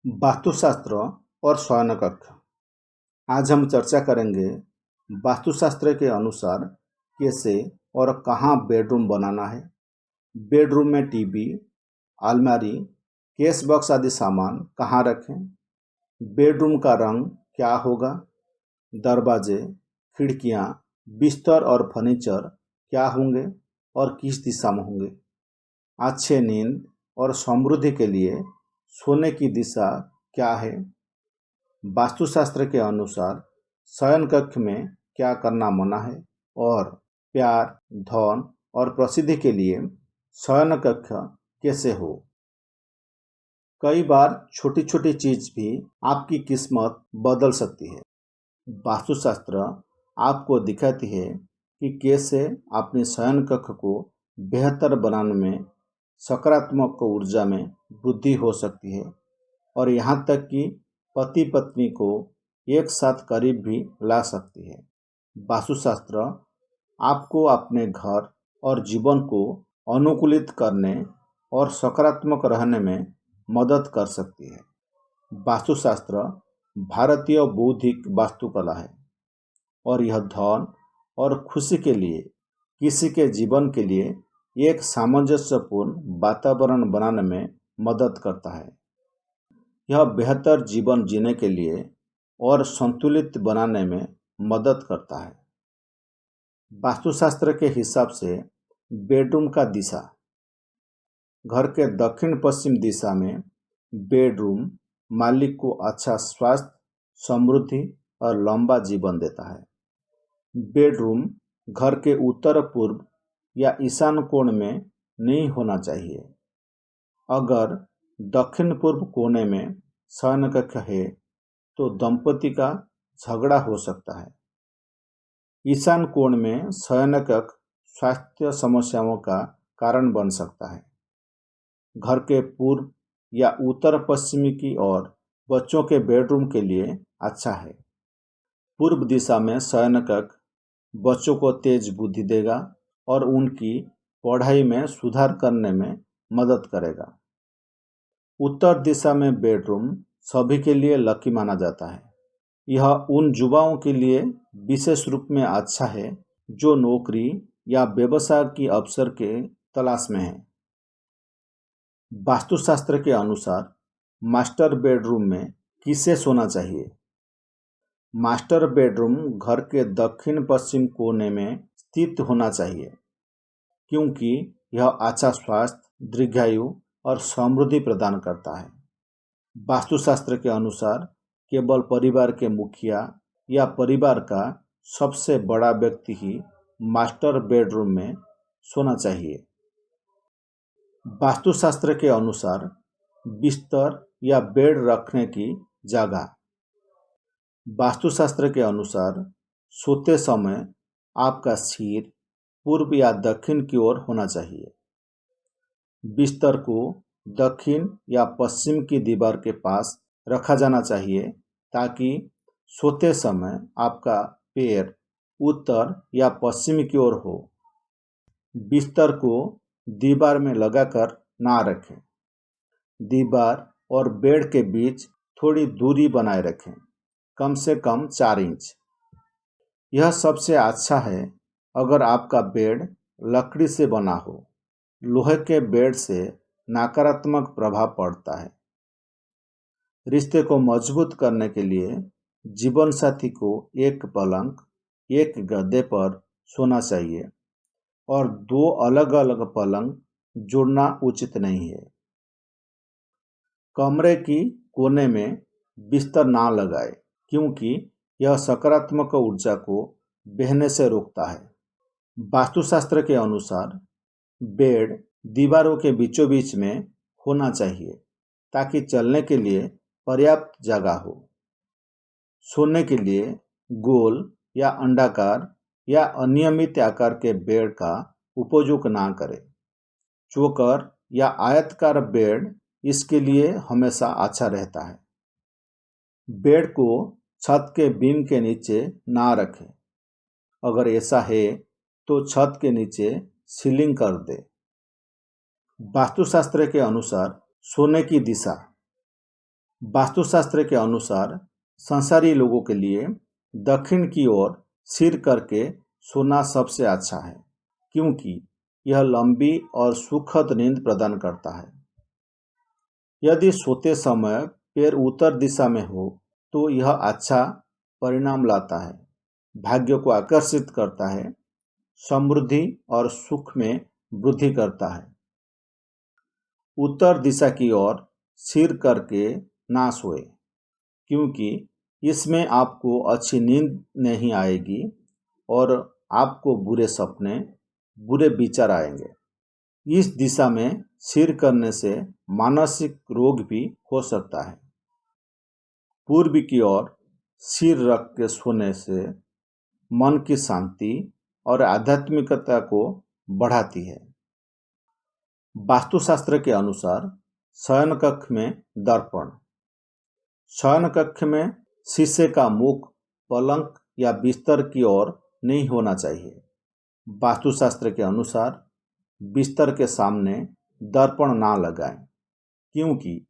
वास्तुशास्त्र और शयन कक्ष। आज हम चर्चा करेंगे वास्तुशास्त्र के अनुसार कैसे और कहाँ बेडरूम बनाना है। बेडरूम में टीवी, अलमारी, केस बॉक्स आदि सामान कहाँ रखें। बेडरूम का रंग क्या होगा। दरवाजे, खिड़कियाँ, बिस्तर और फर्नीचर क्या होंगे और किस दिशा में होंगे। अच्छे नींद और समृद्धि के लिए सोने की दिशा क्या है। वास्तुशास्त्र के अनुसार शयन कक्ष में क्या करना मना है और प्यार, धन और प्रसिद्धि के लिए शयन कक्ष कैसे हो। कई बार छोटी छोटी चीज भी आपकी किस्मत बदल सकती है। वास्तुशास्त्र आपको दिखाती है कि कैसे अपने शयन कक्ष को बेहतर बनाने में सकारात्मक ऊर्जा में वृद्धि हो सकती है और यहाँ तक कि पति पत्नी को एक साथ करीब भी ला सकती है। वास्तुशास्त्र आपको अपने घर और जीवन को अनुकूलित करने और सकारात्मक रहने में मदद कर सकती है। वास्तुशास्त्र भारतीय बौद्धिक वास्तुकला है और यह धन और खुशी के लिए किसी के जीवन के लिए एक सामंजस्यपूर्ण वातावरण बनाने में मदद करता है। यह बेहतर जीवन जीने के लिए और संतुलित बनाने में मदद करता है। वास्तुशास्त्र के हिसाब से बेडरूम का दिशा। घर के दक्षिण पश्चिम दिशा में बेडरूम मालिक को अच्छा स्वास्थ्य, समृद्धि और लंबा जीवन देता है। बेडरूम घर के उत्तर पूर्व या ईशान कोण में नहीं होना चाहिए। अगर दक्षिण पूर्व कोने में शयन कक्ष है तो दंपति का झगड़ा हो सकता है। ईशान कोण में शयन कक्ष स्वास्थ्य समस्याओं का कारण बन सकता है। घर के पूर्व या उत्तर पश्चिमी की ओर बच्चों के बेडरूम के लिए अच्छा है। पूर्व दिशा में शयन कक्ष बच्चों को तेज बुद्धि देगा और उनकी पढ़ाई में सुधार करने में मदद करेगा। उत्तर दिशा में बेडरूम सभी के लिए लकी माना जाता है। यह उन युवाओं के लिए विशेष रूप में अच्छा है जो नौकरी या व्यवसाय की अवसर के तलाश में है। वास्तुशास्त्र के अनुसार मास्टर बेडरूम में किसे सोना चाहिए। मास्टर बेडरूम घर के दक्षिण पश्चिम कोने में स्थित होना चाहिए क्योंकि यह अच्छा स्वास्थ्य, दीर्घायु और समृद्धि प्रदान करता है। वास्तुशास्त्र के अनुसार केवल परिवार के मुखिया या परिवार का सबसे बड़ा व्यक्ति ही मास्टर बेडरूम में सोना चाहिए। वास्तुशास्त्र के अनुसार बिस्तर या बेड रखने की जगह। वास्तुशास्त्र के अनुसार सोते समय आपका सिर पूर्व या दक्षिण की ओर होना चाहिए। बिस्तर को दक्षिण या पश्चिम की दीवार के पास रखा जाना चाहिए ताकि सोते समय आपका पैर उत्तर या पश्चिम की ओर हो। बिस्तर को दीवार में लगाकर ना रखें। दीवार और बेड के बीच थोड़ी दूरी बनाए रखें, कम से कम 4 इंच। यह सबसे अच्छा है अगर आपका बेड लकड़ी से बना हो। लोहे के बेड से नकारात्मक प्रभाव पड़ता है। रिश्ते को मजबूत करने के लिए जीवन साथी को एक पलंग, एक गद्दे पर सोना चाहिए और 2 अलग अलग पलंग जोड़ना उचित नहीं है। कमरे की कोने में बिस्तर ना लगाए क्योंकि यह सकारात्मक ऊर्जा को बहने से रोकता है। वास्तुशास्त्र के अनुसार बेड दीवारों के बीचों बीच में होना चाहिए ताकि चलने के लिए पर्याप्त जगह हो। सोने के लिए गोल या अंडाकार या अनियमित आकार के बेड का उपयोग ना करें। चौकर या आयताकार बेड इसके लिए हमेशा अच्छा रहता है। बेड को छत के बीम के नीचे ना रखें। अगर ऐसा है तो छत के नीचे सीलिंग कर दे। वास्तुशास्त्र के अनुसार सोने की दिशा। वास्तुशास्त्र के अनुसार संसारी लोगों के लिए दक्षिण की ओर सिर करके सोना सबसे अच्छा है, क्योंकि यह लंबी और सुखद नींद प्रदान करता है। यदि सोते समय पैर उत्तर दिशा में हो तो यह अच्छा परिणाम लाता है, भाग्य को आकर्षित करता है, समृद्धि और सुख में वृद्धि करता है। उत्तर दिशा की ओर सिर करके ना सोए, क्योंकि इसमें आपको अच्छी नींद नहीं आएगी और आपको बुरे सपने, बुरे विचार आएंगे। इस दिशा में सिर करने से मानसिक रोग भी हो सकता है। पूर्व की ओर सिर रख के सोने से मन की शांति और आध्यात्मिकता को बढ़ाती है। वास्तुशास्त्र के अनुसार शयन कक्ष में दर्पण। शयन कक्ष में शीशे का मुख पलंग या बिस्तर की ओर नहीं होना चाहिए। वास्तुशास्त्र के अनुसार बिस्तर के सामने दर्पण ना लगाएं, क्योंकि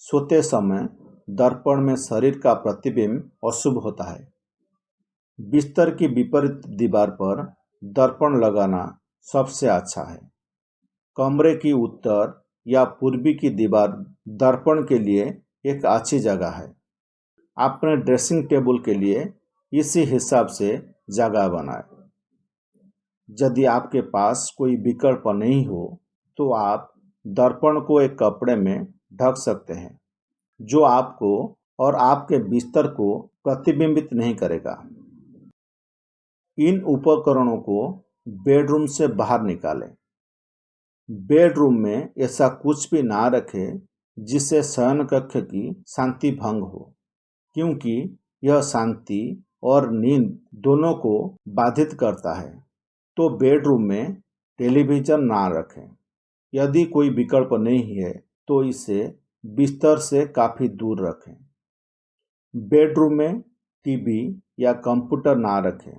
सोते समय दर्पण में शरीर का प्रतिबिंब अशुभ होता है। बिस्तर की विपरीत दीवार पर दर्पण लगाना सबसे अच्छा है। कमरे की उत्तर या पूर्वी की दीवार दर्पण के लिए एक अच्छी जगह है। अपने ड्रेसिंग टेबल के लिए इसी हिसाब से जगह बनाएं। यदि आपके पास कोई विकल्प नहीं हो तो आप दर्पण को एक कपड़े में ढक सकते हैं, जो आपको और आपके बिस्तर को प्रतिबिंबित नहीं करेगा। इन उपकरणों को बेडरूम से बाहर निकालें। बेडरूम में ऐसा कुछ भी ना रखें जिससे शयन कक्ष की शांति भंग हो, क्योंकि यह शांति और नींद दोनों को बाधित करता है। तो बेडरूम में टेलीविज़न ना रखें। यदि कोई विकल्प नहीं है तो इसे बिस्तर से काफ़ी दूर रखें। बेडरूम में टीवी या कंप्यूटर ना रखें,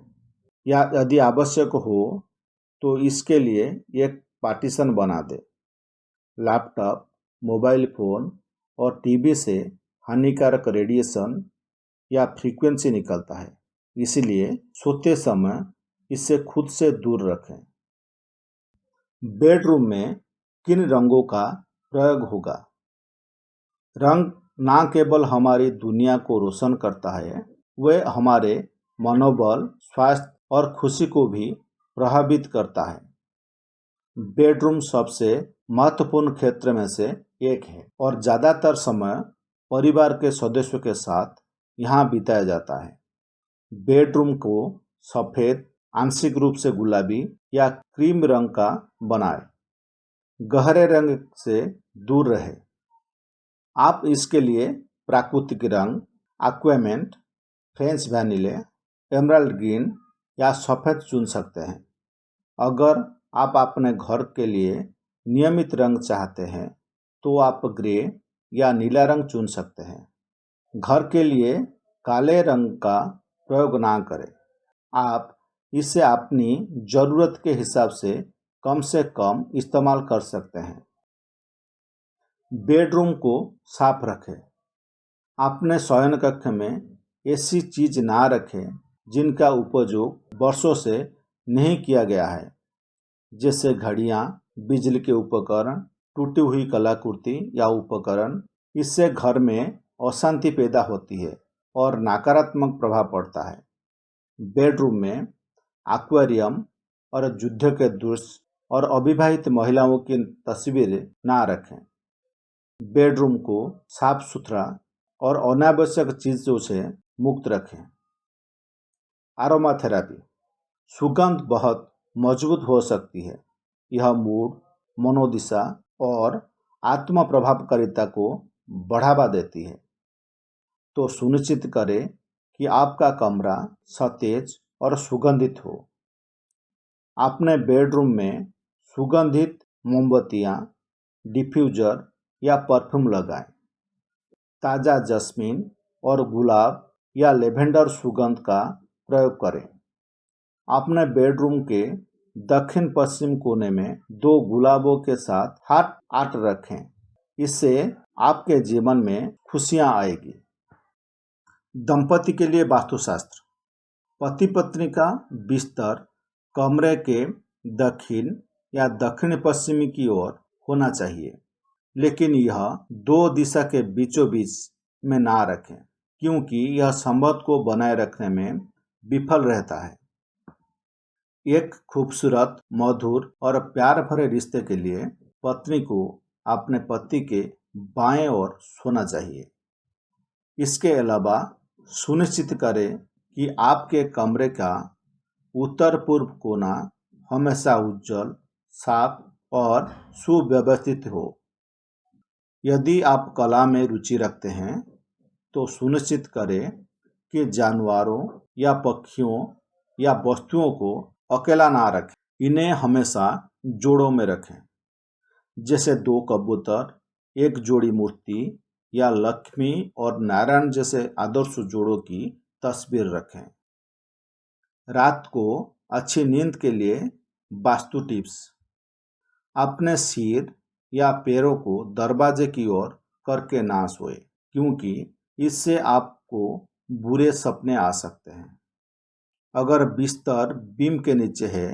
या यदि आवश्यक हो तो इसके लिए एक पार्टीशन बना दें। लैपटॉप, मोबाइल फ़ोन और टीवी से हानिकारक रेडिएशन या फ्रीक्वेंसी निकलता है, इसलिए सोते समय इसे खुद से दूर रखें। बेडरूम में किन रंगों का प्रयोग होगा? रंग ना केवल हमारी दुनिया को रोशन करता है, वह हमारे मनोबल, स्वास्थ्य और खुशी को भी प्रभावित करता है। बेडरूम सबसे महत्वपूर्ण क्षेत्र में से एक है और ज़्यादातर समय परिवार के सदस्यों के साथ यहाँ बिताया जाता है। बेडरूम को सफ़ेद, आंशिक रूप से गुलाबी या क्रीम रंग का बनाएं। गहरे रंग से दूर रहें। आप इसके लिए प्राकृतिक रंग, एक्वामेंट, फ्रेंच वैनिले, एमराल्ड ग्रीन या सफ़ेद चुन सकते हैं। अगर आप अपने घर के लिए नियमित रंग चाहते हैं तो आप ग्रे या नीला रंग चुन सकते हैं। घर के लिए काले रंग का प्रयोग ना करें। आप इसे अपनी ज़रूरत के हिसाब से कम इस्तेमाल कर सकते हैं। बेडरूम को साफ रखें। अपने शयन कक्ष में ऐसी चीज़ ना रखें जिनका उपयोग वर्षों से नहीं किया गया है, जैसे घड़ियाँ, बिजली के उपकरण, टूटी हुई कलाकृति या उपकरण। इससे घर में अशांति पैदा होती है और नकारात्मक प्रभाव पड़ता है। बेडरूम में एक्वेरियम और युद्ध के दृश्य और अविवाहित महिलाओं की तस्वीरें ना रखें। बेडरूम को साफ सुथरा और अनावश्यक चीज़ों से मुक्त रखें। Aroma therapy. सुगंध बहुत मजबूत हो सकती है। यह मूड, मनोदिशा और आत्म प्रभावकारिता को बढ़ावा देती है। तो सुनिश्चित करें कि आपका कमरा सतेज और सुगंधित हो। अपने बेडरूम में सुगंधित मोमबत्तियाँ, डिफ्यूज़र या परफ्यूम लगाएं। ताज़ा जस्मीन और गुलाब या लेवेंडर सुगंध का प्रयोग करें। अपने बेडरूम के दक्षिण पश्चिम कोने में 2 गुलाबों के साथ हार्ट आर्ट रखें। इससे आपके जीवन में खुशियां आएगी। दंपति के लिए वास्तुशास्त्र। पति पत्नी का बिस्तर कमरे के दक्षिण या दक्षिण पश्चिमी की ओर होना चाहिए, लेकिन यह दो दिशा के बीचों बीच में ना रखें, क्योंकि यह संबंध को बनाए रखने में विफल रहता है। एक खूबसूरत, मधुर और प्यार भरे रिश्ते के लिए पत्नी को अपने पति के बाएं ओर सोना चाहिए। इसके अलावा सुनिश्चित करें कि आपके कमरे का उत्तर पूर्व कोना हमेशा उज्जवल, साफ और सुव्यवस्थित हो। यदि आप कला में रुचि रखते हैं तो सुनिश्चित करें कि जानवरों या पक्षियों या वस्तुओं को अकेला ना रखें। इन्हें हमेशा जोड़ों में रखें, जैसे 2 कबूतर, एक जोड़ी मूर्ति या लक्ष्मी और नारायण जैसे आदर्श जोड़ों की तस्वीर रखें। रात को अच्छी नींद के लिए वास्तु टिप्स। अपने सिर या पैरों को दरवाजे की ओर करके ना सोए, क्योंकि इससे आपको बुरे सपने आ सकते हैं। अगर बिस्तर बीम के नीचे है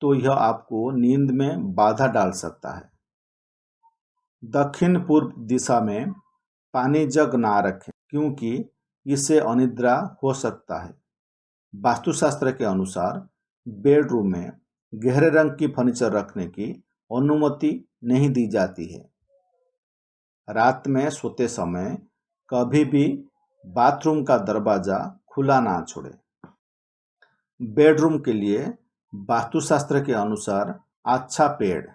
तो यह आपको नींद में बाधा डाल सकता है। दक्षिण पूर्व दिशा में पानी जग ना रखें, क्योंकि इससे अनिद्रा हो सकता है। वास्तुशास्त्र के अनुसार बेडरूम में गहरे रंग की फर्नीचर रखने की अनुमति नहीं दी जाती है। रात में सोते समय कभी भी बाथरूम का दरवाजा खुला ना छोड़ें। बेडरूम के लिए वास्तुशास्त्र के अनुसार अच्छा पेड़।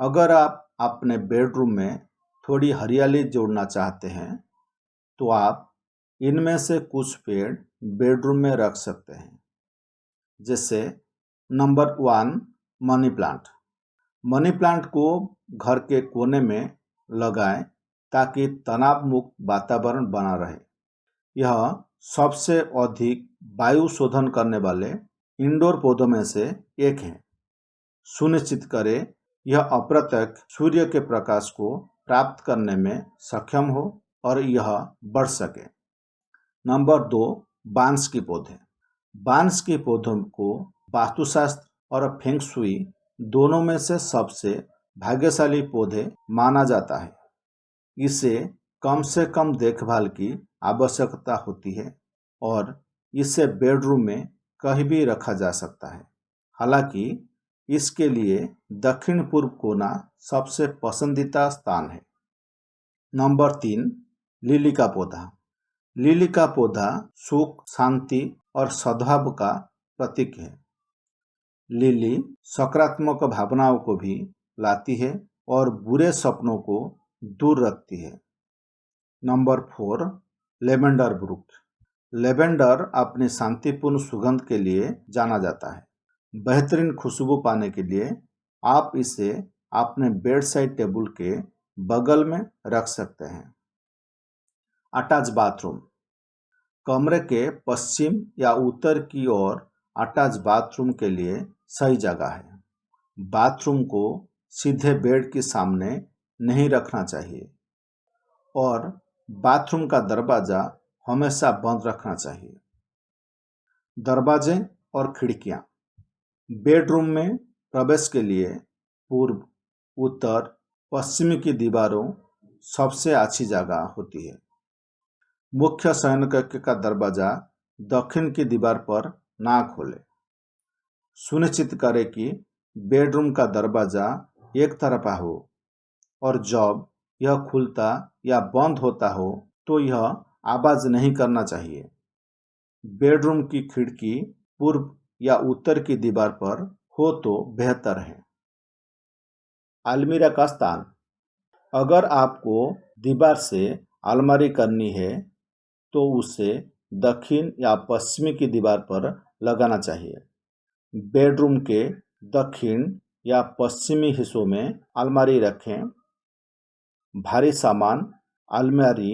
अगर आप अपने बेडरूम में थोड़ी हरियाली जोड़ना चाहते हैं तो आप इनमें से कुछ पेड़ बेडरूम में रख सकते हैं, जैसे number 1 money plant. Money plant को घर के कोने में लगाएं ताकि तनाव मुक्त वातावरण बना रहे। यह सबसे अधिक वायु शोधन करने वाले इंडोर पौधों में से एक है। सुनिश्चित करें यह अप्रत्यक्ष सूर्य के प्रकाश को प्राप्त करने में सक्षम हो और यह बढ़ सके। नंबर 2 बांस के पौधे। बांस के पौधों को वास्तुशास्त्र और फेंग शुई दोनों में से सबसे भाग्यशाली पौधे माना जाता है। इसे कम से कम देखभाल की आवश्यकता होती है और इसे बेडरूम में कहीं भी रखा जा सकता है। हालांकि इसके लिए दक्षिण पूर्व कोना सबसे पसंदीदा स्थान है। नंबर 3 लिली का पौधा। लिली का पौधा सुख, शांति और सद्भाव का प्रतीक है। लिली सकारात्मक भावनाओं को भी लाती है और बुरे सपनों को दूर रखती है। नंबर 4 लेवेंडर वृक्ष। लेवेंडर अपनी शांतिपूर्ण सुगंध के लिए जाना जाता है। बेहतरीन खुशबू पाने के लिए आप इसे अपने बेड साइड टेबल के बगल में रख सकते हैं। Attach bathroom. कमरे के पश्चिम या उत्तर की ओर अटैच बाथरूम के लिए सही जगह है। बाथरूम को सीधे बेड के सामने नहीं रखना चाहिए और बाथरूम का दरवाजा हमेशा बंद रखना चाहिए। दरवाजे और खिड़कियां। बेडरूम में प्रवेश के लिए पूर्व, उत्तर, पश्चिम की दीवारों सबसे अच्छी जगह होती है। मुख्य शयन कक्ष का दरवाजा दक्षिण की दीवार पर ना खोलें। सुनिश्चित करें कि बेडरूम का दरवाजा एक तरफा हो और जब यह खुलता या बंद होता हो तो यह आवाज नहीं करना चाहिए। बेडरूम की खिड़की पूर्व या उत्तर की दीवार पर हो तो बेहतर है। अलमीरा का स्थान। अगर आपको दीवार से अलमारी करनी है तो उसे दक्षिण या पश्चिमी की दीवार पर लगाना चाहिए। बेडरूम के दक्षिण या पश्चिमी हिस्सों में अलमारी रखें। भारी सामान अलमारी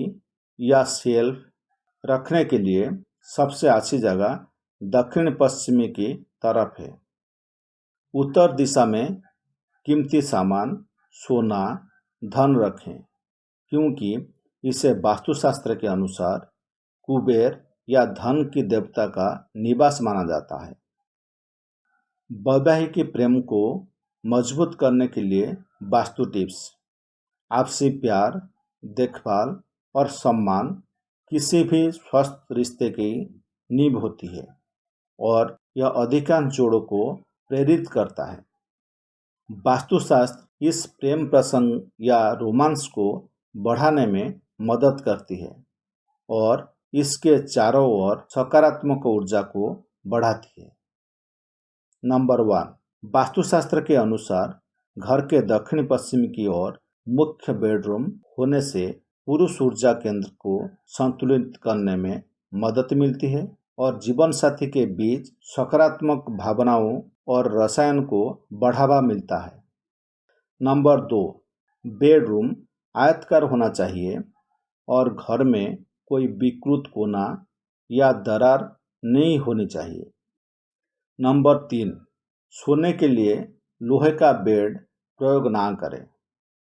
या शेल्फ रखने के लिए सबसे अच्छी जगह दक्षिण पश्चिमी की तरफ है। उत्तर दिशा में कीमती सामान, सोना, धन रखें। क्योंकि इसे वास्तुशास्त्र के अनुसार कुबेर या धन की देवता का निवास माना जाता है। वैवाहिक प्रेम को मजबूत करने के लिए वास्तु टिप्स। आपसी प्यार, देखभाल और सम्मान किसी भी स्वस्थ रिश्ते की नींव होती है और यह अधिकांश जोड़ों को प्रेरित करता है। वास्तुशास्त्र इस प्रेम प्रसंग या रोमांस को बढ़ाने में मदद करती है और इसके चारों ओर सकारात्मक ऊर्जा को बढ़ाती है। नंबर 1, वास्तुशास्त्र के अनुसार घर के दक्षिण पश्चिम की ओर मुख्य बेडरूम होने से पुरुष ऊर्जा केंद्र को संतुलित करने में मदद मिलती है और जीवन साथी के बीच सकारात्मक भावनाओं और रसायन को बढ़ावा मिलता है। नंबर 2, बेडरूम आयताकार होना चाहिए और घर में कोई विकृत कोना या दरार नहीं होनी चाहिए। नंबर 3, सोने के लिए लोहे का बेड प्रयोग ना करें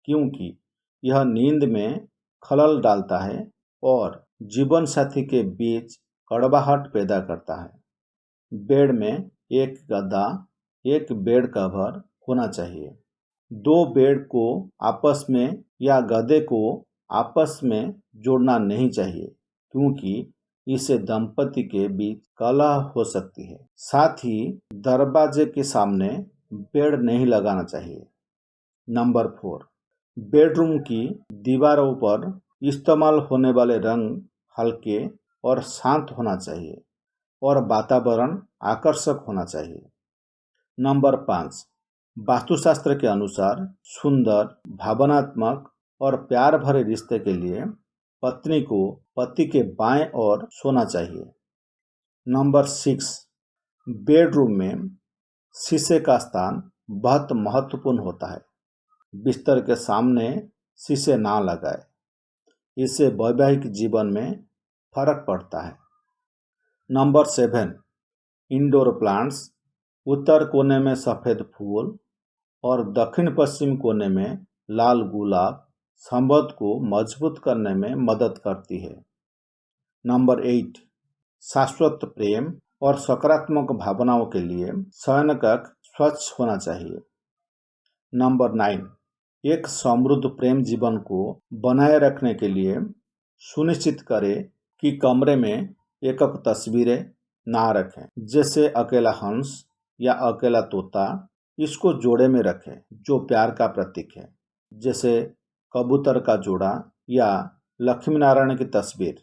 क्योंकि यह नींद में खलल डालता है और जीवन साथी के बीच कड़वाहट पैदा करता है। बेड में एक गद्दा, एक बेड कवर होना चाहिए। 2 बेड को आपस में या गद्दे को आपस में जोड़ना नहीं चाहिए क्योंकि इससे दंपति के बीच कलह हो सकती है। साथ ही दरवाजे के सामने बेड नहीं लगाना चाहिए। नंबर 4, बेडरूम की दीवारों पर इस्तेमाल होने वाले रंग हल्के और शांत होना चाहिए और वातावरण आकर्षक होना चाहिए। नंबर 5, वास्तुशास्त्र के अनुसार सुंदर, भावनात्मक और प्यार भरे रिश्ते के लिए पत्नी को पति के बाएं ओर सोना चाहिए। नंबर 6, बेडरूम में शीशे का स्थान बहुत महत्वपूर्ण होता है। बिस्तर के सामने शीशे ना लगाए, इससे वैवाहिक जीवन में फर्क पड़ता है। Number 7, indoor plants. उत्तर कोने में सफ़ेद फूल और दक्षिण पश्चिम कोने में लाल गुलाब संबंध को मजबूत करने में मदद करती है। नंबर 8, शाश्वत प्रेम और सकारात्मक भावनाओं के लिए शयनकक्ष स्वच्छ होना चाहिए। नंबर 9, एक समृद्ध प्रेम जीवन को बनाए रखने के लिए सुनिश्चित करें कि कमरे में एकक तस्वीरें ना रखें, जैसे अकेला हंस या अकेला तोता। इसको जोड़े में रखें जो प्यार का प्रतीक है, जैसे कबूतर का जोड़ा या लक्ष्मी नारायण की तस्वीर।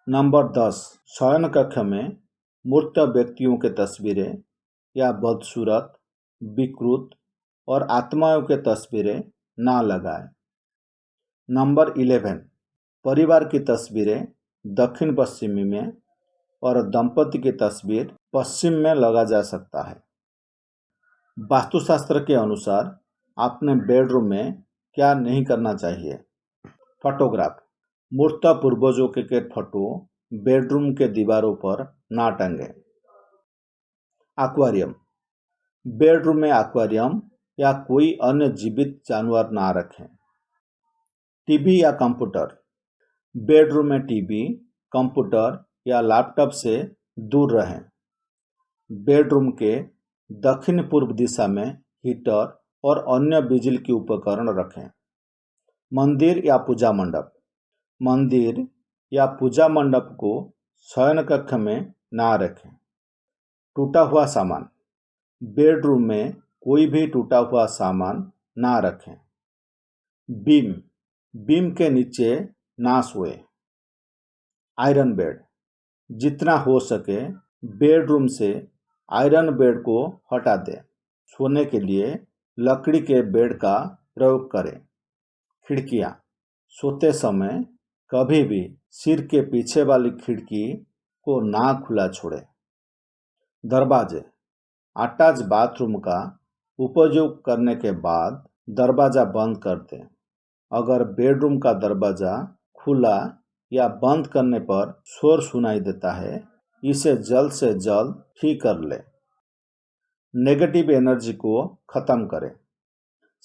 नंबर 10, शयन कक्ष में मूर्त व्यक्तियों के तस्वीरें या बदसूरत, विकृत और आत्माओं के तस्वीरें ना लगाएं। नंबर 11, परिवार की तस्वीरें दक्षिण पश्चिमी में और दंपति की तस्वीर पश्चिम में लगा जा सकता है। वास्तुशास्त्र के अनुसार अपने बेडरूम में क्या नहीं करना चाहिए। फोटोग्राफ। मूर्त पूर्वजों के फोटो बेडरूम के दीवारों पर ना टंगे। एक्वेरियम। बेडरूम में एक्वेरियम या कोई अन्य जीवित जानवर ना रखें। टीवी या कंप्यूटर। बेडरूम में टीवी, कंप्यूटर या लैपटॉप से दूर रहें। बेडरूम के दक्षिण पूर्व दिशा में हीटर और अन्य बिजली के उपकरण रखें। मंदिर या पूजा मंडप। मंदिर या पूजा मंडप को शयन कक्ष में ना रखें। टूटा हुआ सामान। बेडरूम में कोई भी टूटा हुआ सामान ना रखें। बीम। बीम के नीचे ना सोए। Iron bed. जितना हो सके बेडरूम से आयरन बेड को हटा दें। सोने के लिए लकड़ी के बेड का प्रयोग करें। खिड़कियाँ। सोते समय कभी भी सिर के पीछे वाली खिड़की को ना खुला छोड़ें। दरवाजे। अटैच बाथरूम का उपयोग करने के बाद दरवाज़ा बंद कर दें। अगर बेडरूम का दरवाज़ा खुला या बंद करने पर शोर सुनाई देता है, इसे जल्द से जल्द ठीक कर लें। नेगेटिव एनर्जी को ख़त्म करें।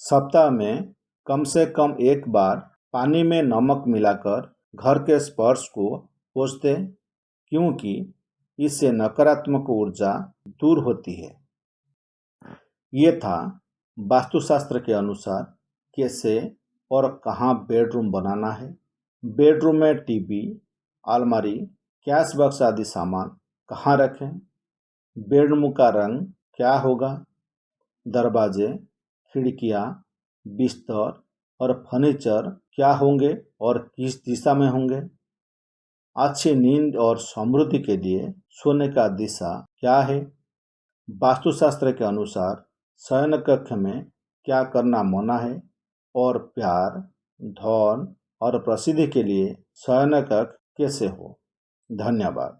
सप्ताह में कम से कम एक बार पानी में नमक मिलाकर घर के स्पर्श को पोंछ दें, क्योंकि इससे नकारात्मक ऊर्जा दूर होती है। ये था वास्तुशास्त्र के अनुसार कैसे और कहाँ बेडरूम बनाना है। बेडरूम में टीवी, अलमारी, कैश बॉक्स आदि सामान कहाँ रखें, बेडरूम का रंग क्या होगा, दरवाजे, खिड़कियाँ, बिस्तर और फर्नीचर क्या होंगे और किस दिशा में होंगे, अच्छी नींद और समृद्धि के लिए सोने का दिशा क्या है, वास्तुशास्त्र के अनुसार शयन कक्ष में क्या करना मना है, और प्यार, धन और प्रसिद्धि के लिए शयन कक्ष कैसे हो। धन्यवाद।